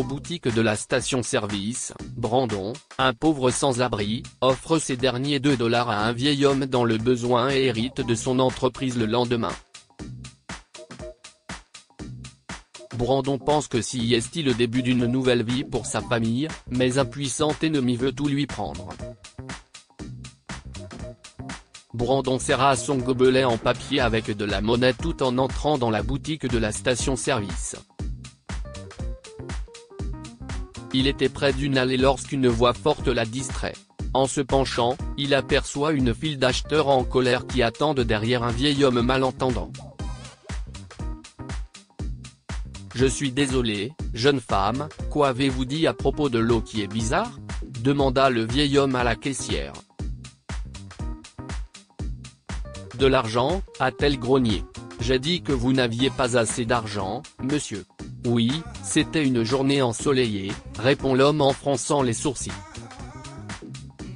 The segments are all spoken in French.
Aux boutiques de la station-service, Brandon, un pauvre sans-abri, offre ces derniers $2 à un vieil homme dans le besoin et hérite de son entreprise le lendemain. Brandon pense que si est le début d'une nouvelle vie pour sa famille, mais un puissant ennemi veut tout lui prendre. Brandon serra son gobelet en papier avec de la monnaie tout en entrant dans la boutique de la station-service. Il était près d'une allée lorsqu'une voix forte la distrait. En se penchant, il aperçoit une file d'acheteurs en colère qui attendent derrière un vieil homme malentendant. « Je suis désolé, jeune femme, quoi avez-vous dit à propos de l'eau qui est bizarre ?» demanda le vieil homme à la caissière. « De l'argent ?» a-t-elle grogné. « J'ai dit que vous n'aviez pas assez d'argent, monsieur. » « Oui, c'était une journée ensoleillée », répond l'homme en fronçant les sourcils.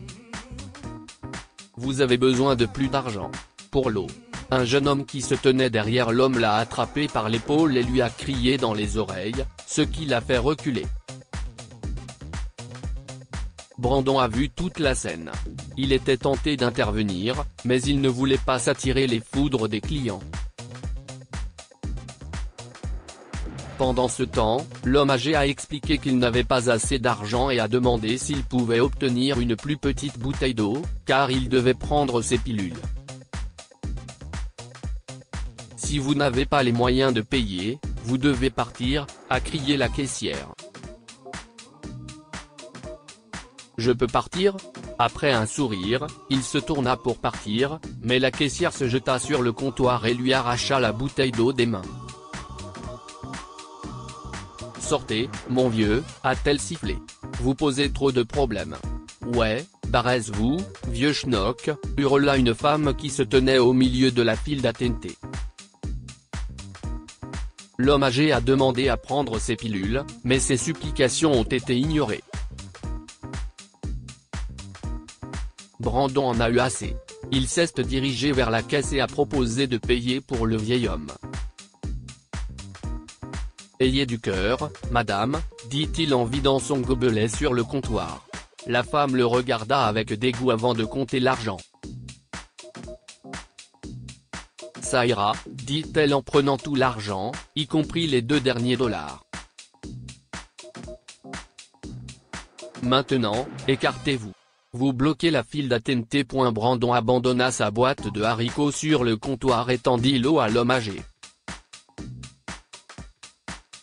« Vous avez besoin de plus d'argent. Pour l'eau. » Un jeune homme qui se tenait derrière l'homme l'a attrapé par l'épaule et lui a crié dans les oreilles, ce qui l'a fait reculer. Brandon a vu toute la scène. Il était tenté d'intervenir, mais il ne voulait pas s'attirer les foudres des clients. Pendant ce temps, l'homme âgé a expliqué qu'il n'avait pas assez d'argent et a demandé s'il pouvait obtenir une plus petite bouteille d'eau, car il devait prendre ses pilules. « Si vous n'avez pas les moyens de payer, vous devez partir », a crié la caissière. « Je peux partir ?» Après un sourire, il se tourna pour partir, mais la caissière se jeta sur le comptoir et lui arracha la bouteille d'eau des mains. « Sortez, mon vieux », a-t-elle sifflé. « Vous posez trop de problèmes. »« Ouais, barrez-vous, vieux schnock », hurla une femme qui se tenait au milieu de la file d'attente. L'homme âgé a demandé à prendre ses pilules, mais ses supplications ont été ignorées. Brandon en a eu assez. Il s'est dirigé vers la caisse et a proposé de payer pour le vieil homme. « Ayez du cœur, madame », dit-il en vidant son gobelet sur le comptoir. La femme le regarda avec dégoût avant de compter l'argent. « Ça ira », dit-elle en prenant tout l'argent, y compris les 2 derniers dollars. « Maintenant, écartez-vous. Vous bloquez la file d'attente. » Brandon abandonna sa boîte de haricots sur le comptoir et tendit l'eau à l'homme âgé.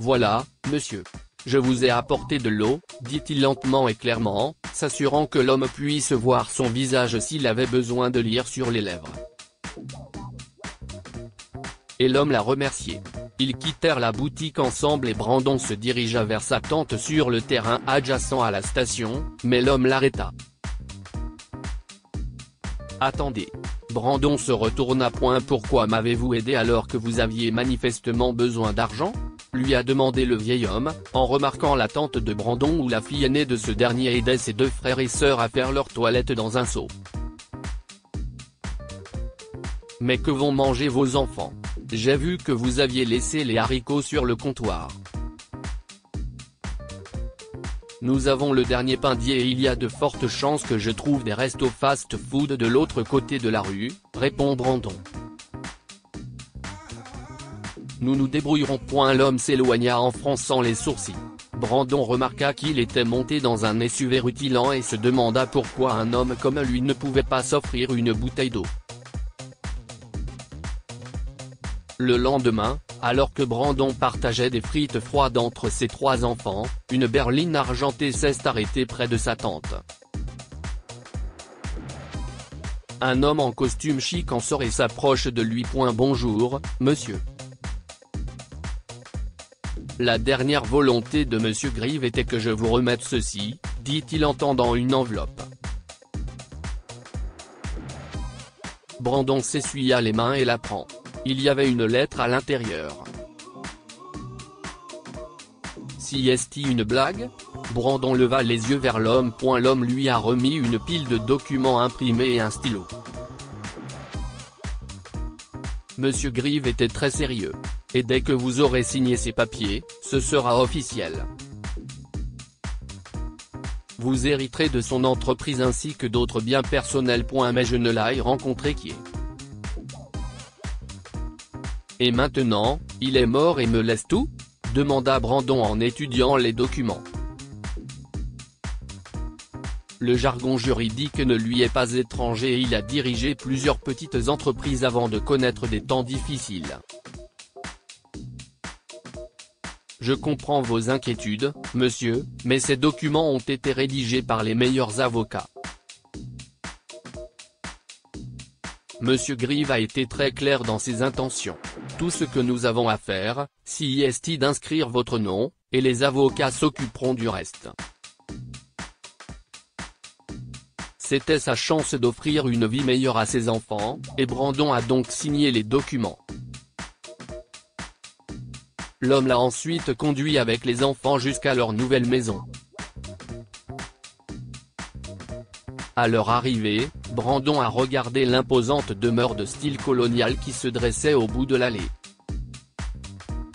« Voilà, monsieur. Je vous ai apporté de l'eau, » dit-il lentement et clairement, s'assurant que l'homme puisse voir son visage s'il avait besoin de lire sur les lèvres. Et l'homme l'a remercié. Ils quittèrent la boutique ensemble et Brandon se dirigea vers sa tente sur le terrain adjacent à la station, mais l'homme l'arrêta. « Attendez. » Brandon se retourna. « Pourquoi m'avez-vous aidé alors que vous aviez manifestement besoin d'argent ?» lui a demandé le vieil homme, en remarquant la tente de Brandon où la fille aînée de ce dernier aidait ses 2 frères et sœurs à faire leur toilette dans un seau. « Mais que vont manger vos enfants? J'ai vu que vous aviez laissé les haricots sur le comptoir. »« Nous avons le dernier pain dit et il y a de fortes chances que je trouve des restos fast-food de l'autre côté de la rue, » répond Brandon. « Nous nous débrouillerons. » L'homme s'éloigna en fronçant les sourcils. Brandon remarqua qu'il était monté dans un SUV rutilant et se demanda pourquoi un homme comme lui ne pouvait pas s'offrir une bouteille d'eau. Le lendemain, alors que Brandon partageait des frites froides entre ses 3 enfants, une berline argentée s'est arrêtée près de sa tente. Un homme en costume chic en soirée s'approche de lui. « Bonjour, monsieur. La dernière volonté de monsieur Grieve était que je vous remette ceci, » dit-il en tendant une enveloppe. Brandon s'essuya les mains et la prend. Il y avait une lettre à l'intérieur. « Si est une blague ?» Brandon leva les yeux vers l'homme. L'homme lui a remis une pile de documents imprimés et un stylo. Monsieur Grieve était très sérieux. « Et dès que vous aurez signé ces papiers, ce sera officiel. » Vous hériterez de son entreprise ainsi que d'autres biens personnels. Mais je ne l'ai rencontré qui est. Et maintenant, il est mort et me laisse tout ? Demanda Brandon en étudiant les documents. Le jargon juridique ne lui est pas étranger et il a dirigé plusieurs petites entreprises avant de connaître des temps difficiles. Je comprends vos inquiétudes, monsieur, mais ces documents ont été rédigés par les meilleurs avocats. Monsieur Grieve a été très clair dans ses intentions. Tout ce que nous avons à faire, c'est d'inscrire votre nom, et les avocats s'occuperont du reste. C'était sa chance d'offrir une vie meilleure à ses enfants, et Brandon a donc signé les documents. L'homme l'a ensuite conduit avec les enfants jusqu'à leur nouvelle maison. À leur arrivée, Brandon a regardé l'imposante demeure de style colonial qui se dressait au bout de l'allée.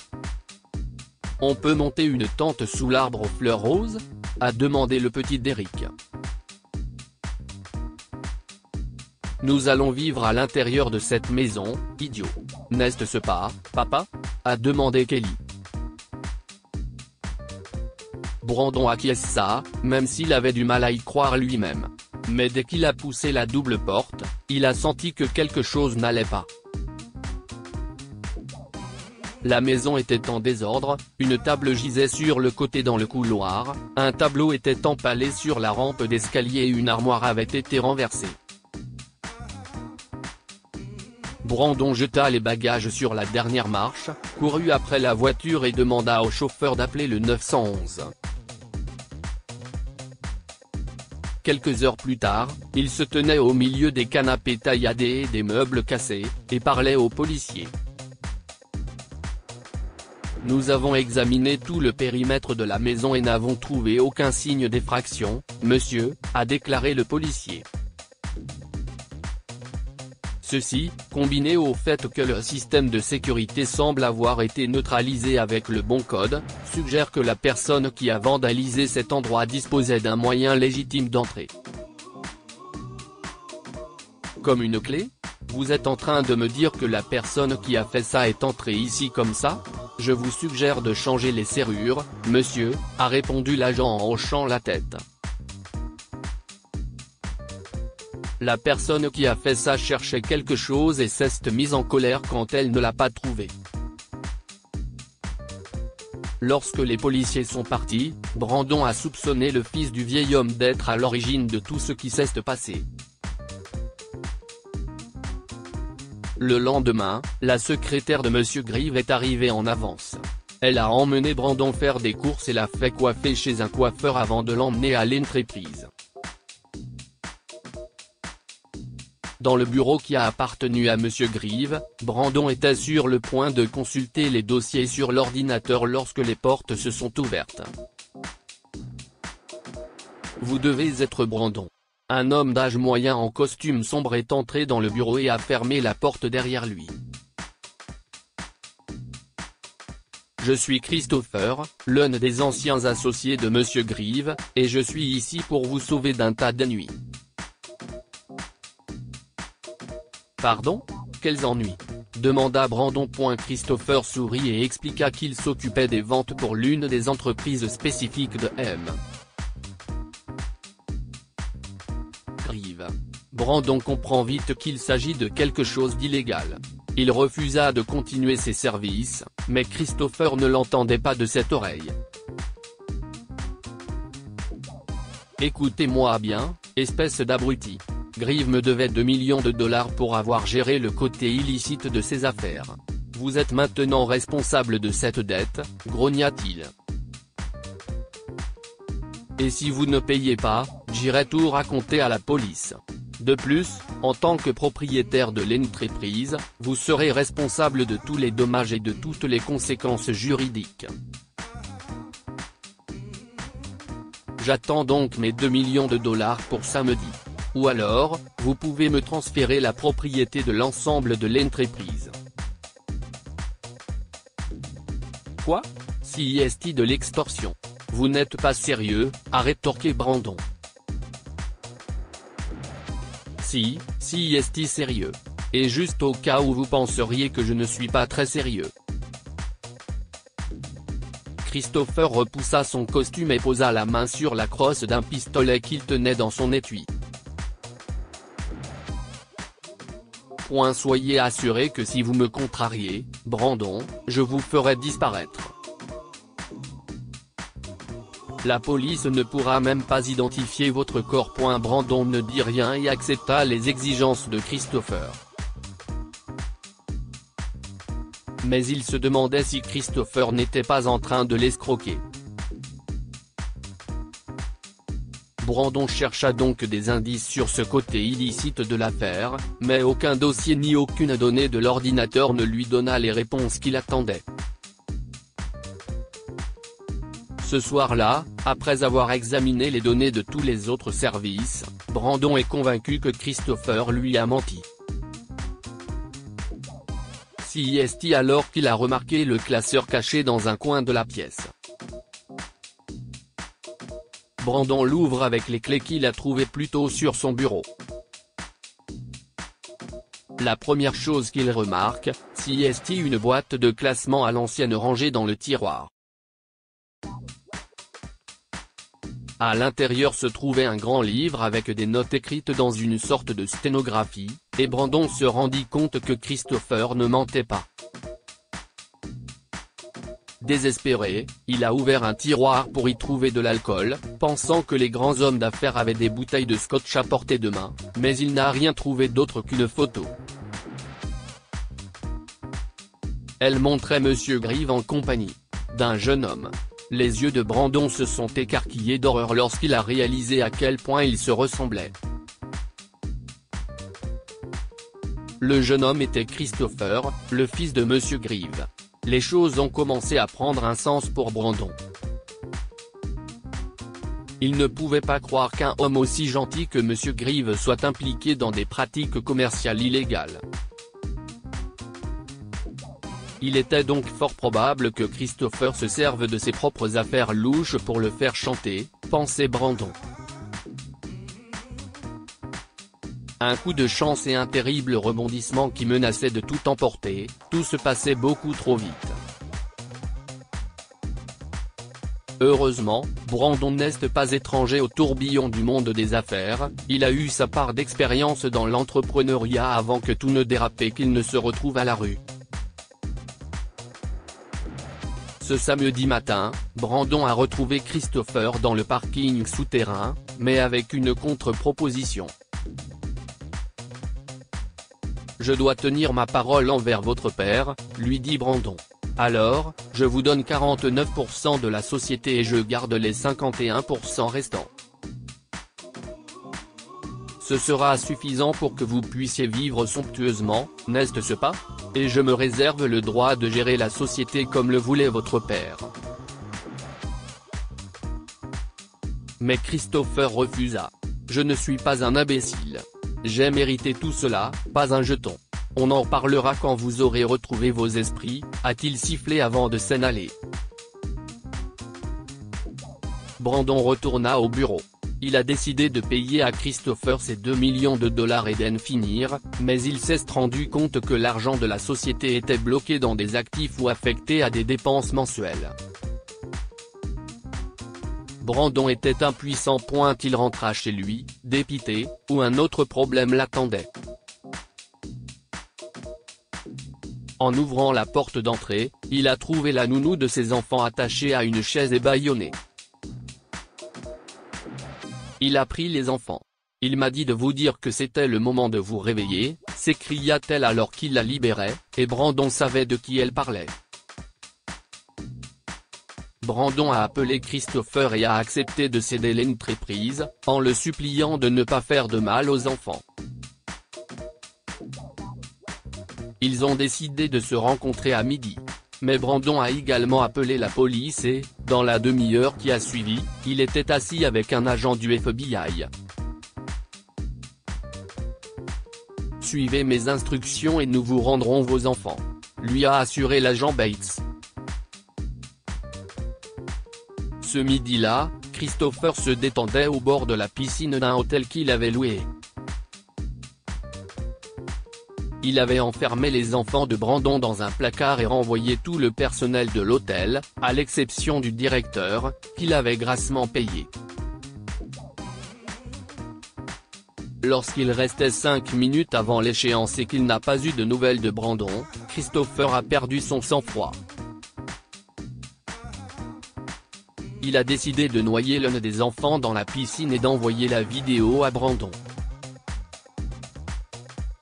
« On peut monter une tente sous l'arbre aux fleurs roses ?» a demandé le petit Derrick. « Nous allons vivre à l'intérieur de cette maison, idiot. N'est-ce pas, papa ?» a demandé Kelly. Brandon acquiesça, même s'il avait du mal à y croire lui-même. Mais dès qu'il a poussé la double porte, il a senti que quelque chose n'allait pas. La maison était en désordre, une table gisait sur le côté dans le couloir, un tableau était empalé sur la rampe d'escalier et une armoire avait été renversée. Brandon jeta les bagages sur la dernière marche, courut après la voiture et demanda au chauffeur d'appeler le 911. Quelques heures plus tard, il se tenait au milieu des canapés tailladés et des meubles cassés, et parlait aux policiers. « Nous avons examiné tout le périmètre de la maison et n'avons trouvé aucun signe d'effraction, monsieur », a déclaré le policier. Ceci, combiné au fait que le système de sécurité semble avoir été neutralisé avec le bon code, suggère que la personne qui a vandalisé cet endroit disposait d'un moyen légitime d'entrée. Comme une clé ? Vous êtes en train de me dire que la personne qui a fait ça est entrée ici comme ça ? Je vous suggère de changer les serrures, monsieur, a répondu l'agent en hochant la tête. La personne qui a fait ça cherchait quelque chose et s'est mise en colère quand elle ne l'a pas trouvé. Lorsque les policiers sont partis, Brandon a soupçonné le fils du vieil homme d'être à l'origine de tout ce qui s'est passé. Le lendemain, la secrétaire de Monsieur Grieve est arrivée en avance. Elle a emmené Brandon faire des courses et l'a fait coiffer chez un coiffeur avant de l'emmener à l'entreprise. Dans le bureau qui a appartenu à Monsieur Grieve, Brandon était sur le point de consulter les dossiers sur l'ordinateur lorsque les portes se sont ouvertes. « Vous devez être Brandon. » Un homme d'âge moyen en costume sombre est entré dans le bureau et a fermé la porte derrière lui. « Je suis Christopher, l'un des anciens associés de Monsieur Grieve, et je suis ici pour vous sauver d'un tas d'ennuis. » Pardon ? Quels ennuis ? Demanda Brandon. Christopher sourit et expliqua qu'il s'occupait des ventes pour l'une des entreprises spécifiques de M. Grieve. Brandon comprend vite qu'il s'agit de quelque chose d'illégal. Il refusa de continuer ses services, mais Christopher ne l'entendait pas de cette oreille. « Écoutez-moi bien, espèce d'abruti. Grieve me devait 2 millions de dollars pour avoir géré le côté illicite de ses affaires. Vous êtes maintenant responsable de cette dette, grogna-t-il. Et si vous ne payez pas, j'irai tout raconter à la police. De plus, en tant que propriétaire de l'entreprise, vous serez responsable de tous les dommages et de toutes les conséquences juridiques. J'attends donc mes 2 millions de dollars pour samedi. Ou alors, vous pouvez me transférer la propriété de l'ensemble de l'entreprise. » Quoi ? C'est de l'extorsion. Vous n'êtes pas sérieux, a rétorqué Brandon. Si est sérieux. Et juste au cas où vous penseriez que je ne suis pas très sérieux. Christopher repoussa son costume et posa la main sur la crosse d'un pistolet qu'il tenait dans son étui. Soyez assuré que si vous me contrariez, Brandon, je vous ferai disparaître. La police ne pourra même pas identifier votre corps. Brandon ne dit rien et accepta les exigences de Christopher. Mais il se demandait si Christopher n'était pas en train de l'escroquer. Brandon chercha donc des indices sur ce côté illicite de l'affaire, mais aucun dossier ni aucune donnée de l'ordinateur ne lui donna les réponses qu'il attendait. Ce soir-là, après avoir examiné les données de tous les autres services, Brandon est convaincu que Christopher lui a menti. C'est alors qu'il a remarqué le classeur caché dans un coin de la pièce. Brandon l'ouvre avec les clés qu'il a trouvées plus tôt sur son bureau. La première chose qu'il remarque, c'est une boîte de classement à l'ancienne rangée dans le tiroir. À l'intérieur se trouvait un grand livre avec des notes écrites dans une sorte de sténographie, et Brandon se rendit compte que Christopher ne mentait pas. Désespéré, il a ouvert un tiroir pour y trouver de l'alcool, pensant que les grands hommes d'affaires avaient des bouteilles de scotch à portée de main, mais il n'a rien trouvé d'autre qu'une photo. Elle montrait Monsieur Grieve en compagnie d'un jeune homme. Les yeux de Brandon se sont écarquillés d'horreur lorsqu'il a réalisé à quel point ils se ressemblaient. Le jeune homme était Christopher, le fils de Monsieur Grieve. Les choses ont commencé à prendre un sens pour Brandon. Il ne pouvait pas croire qu'un homme aussi gentil que Monsieur Grieve soit impliqué dans des pratiques commerciales illégales. Il était donc fort probable que Christopher se serve de ses propres affaires louches pour le faire chanter, pensait Brandon. Un coup de chance et un terrible rebondissement qui menaçaient de tout emporter, tout se passait beaucoup trop vite. Heureusement, Brandon n'est pas étranger au tourbillon du monde des affaires, il a eu sa part d'expérience dans l'entrepreneuriat avant que tout ne dérape et qu'il ne se retrouve à la rue. Ce samedi matin, Brandon a retrouvé Christopher dans le parking souterrain, mais avec une contre-proposition. « Je dois tenir ma parole envers votre père », lui dit Brandon. « Alors, je vous donne 49% de la société et je garde les 51% restants. Ce sera suffisant pour que vous puissiez vivre somptueusement, n'est-ce pas ? Et je me réserve le droit de gérer la société comme le voulait votre père. » Mais Christopher refusa. « Je ne suis pas un imbécile. J'ai mérité tout cela, pas un jeton. On en parlera quand vous aurez retrouvé vos esprits », a-t-il sifflé avant de s'en aller. Brandon retourna au bureau. Il a décidé de payer à Christopher ses 2 millions de dollars et d'en finir, mais il s'est rendu compte que l'argent de la société était bloqué dans des actifs ou affecté à des dépenses mensuelles. Brandon était impuissant. Il rentra chez lui, dépité, où un autre problème l'attendait. En ouvrant la porte d'entrée, il a trouvé la nounou de ses enfants attachée à une chaise et bâillonnée. Il a pris les enfants. « Il m'a dit de vous dire que c'était le moment de vous réveiller », s'écria-t-elle alors qu'il la libérait, et Brandon savait de qui elle parlait. Brandon a appelé Christopher et a accepté de céder l'entreprise, en le suppliant de ne pas faire de mal aux enfants. Ils ont décidé de se rencontrer à midi. Mais Brandon a également appelé la police et, dans la demi-heure qui a suivi, il était assis avec un agent du FBI. « Suivez mes instructions et nous vous rendrons vos enfants », lui a assuré l'agent Bates. Ce midi-là, Christopher se détendait au bord de la piscine d'un hôtel qu'il avait loué. Il avait enfermé les enfants de Brandon dans un placard et renvoyé tout le personnel de l'hôtel, à l'exception du directeur, qu'il avait grassement payé. Lorsqu'il restait 5 minutes avant l'échéance et qu'il n'a pas eu de nouvelles de Brandon, Christopher a perdu son sang-froid. Il a décidé de noyer l'un des enfants dans la piscine et d'envoyer la vidéo à Brandon.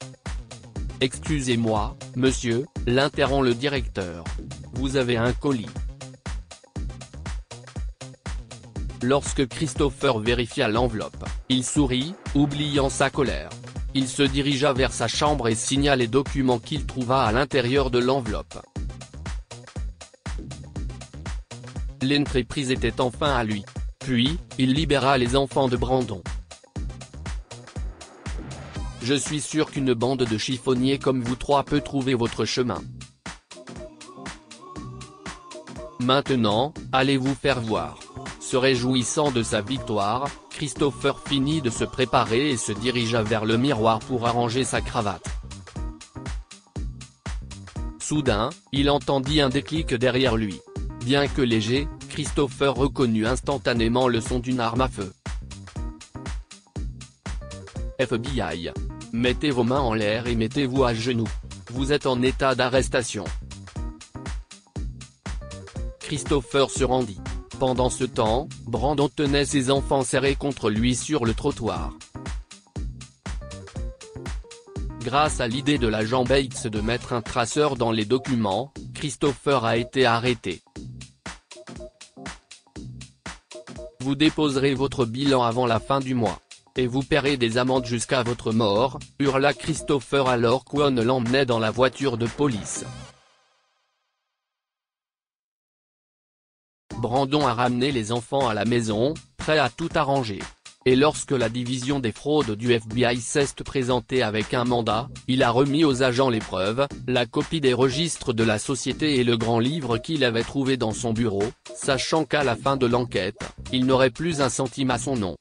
« Excusez-moi, monsieur », l'interrompt le directeur. « Vous avez un colis. » Lorsque Christopher vérifia l'enveloppe, il sourit, oubliant sa colère. Il se dirigea vers sa chambre et signa les documents qu'il trouva à l'intérieur de l'enveloppe. L'entreprise était enfin à lui. Puis, il libéra les enfants de Brandon. Je suis sûr qu'une bande de chiffonniers comme vous trois peut trouver votre chemin. Maintenant, allez vous faire voir. Se réjouissant de sa victoire, Christopher finit de se préparer et se dirigea vers le miroir pour arranger sa cravate. Soudain, il entendit un déclic derrière lui. Bien que léger, Christopher reconnut instantanément le son d'une arme à feu. FBI. Mettez vos mains en l'air et mettez-vous à genoux. Vous êtes en état d'arrestation. Christopher se rendit. Pendant ce temps, Brandon tenait ses enfants serrés contre lui sur le trottoir. Grâce à l'idée de l'agent Bates de mettre un traceur dans les documents, Christopher a été arrêté. Vous déposerez votre bilan avant la fin du mois. Et vous paierez des amendes jusqu'à votre mort, hurla Christopher alors qu'On l'emmenait dans la voiture de police. Brandon a ramené les enfants à la maison, prêt à tout arranger. Et lorsque la division des fraudes du FBI s'est présentée avec un mandat, il a remis aux agents les preuves, la copie des registres de la société et le grand livre qu'il avait trouvé dans son bureau, sachant qu'à la fin de l'enquête, il n'aurait plus un centime à son nom.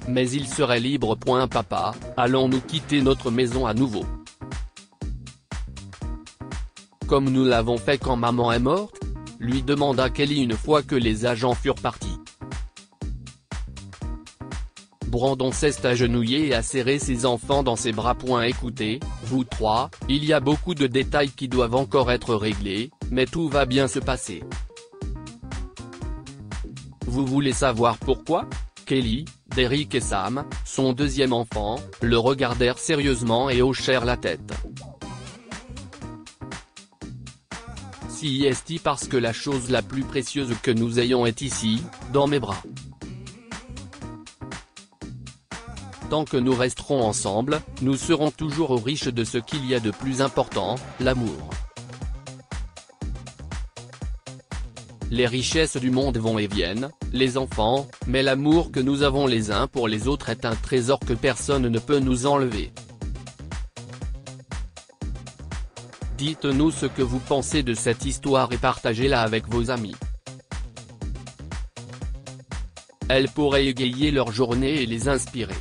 Mais il serait libre. Papa, allons-nous quitter notre maison à nouveau? Comme nous l'avons fait quand maman est morte? Lui demanda Kelly une fois que les agents furent partis. Brandon s'est agenouillé et a serré ses enfants dans ses bras. Écoutez, vous trois, il y a beaucoup de détails qui doivent encore être réglés, mais tout va bien se passer. Vous voulez savoir pourquoi? Kelly, Derek et Sam, son deuxième enfant, le regardèrent sérieusement et hochèrent la tête. Si est parce que la chose la plus précieuse que nous ayons est ici, dans mes bras. Tant que nous resterons ensemble, nous serons toujours riches de ce qu'il y a de plus important, l'amour. Les richesses du monde vont et viennent, les enfants, mais l'amour que nous avons les uns pour les autres est un trésor que personne ne peut nous enlever. Dites-nous ce que vous pensez de cette histoire et partagez-la avec vos amis. Elle pourrait égayer leur journée et les inspirer.